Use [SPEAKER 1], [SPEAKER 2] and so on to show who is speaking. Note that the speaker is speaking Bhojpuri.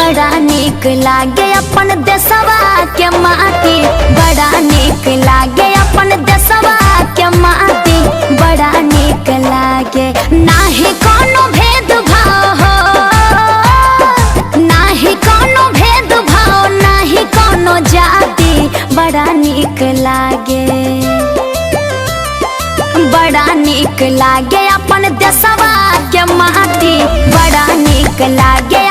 [SPEAKER 1] बड़ा नीक लागे अपन देशवा के माटी, बड़ा नीक लागे अपन देशवा के माटी, बड़ा नीक लागे। नाही कोनो भेदभाव हो, नाही कोनो भेदभाव, नाही कोनो जाति, बड़ा नीक लागे, बड़ा नीक लागे अपन देशवा के माटी, बड़ा नीक लागे।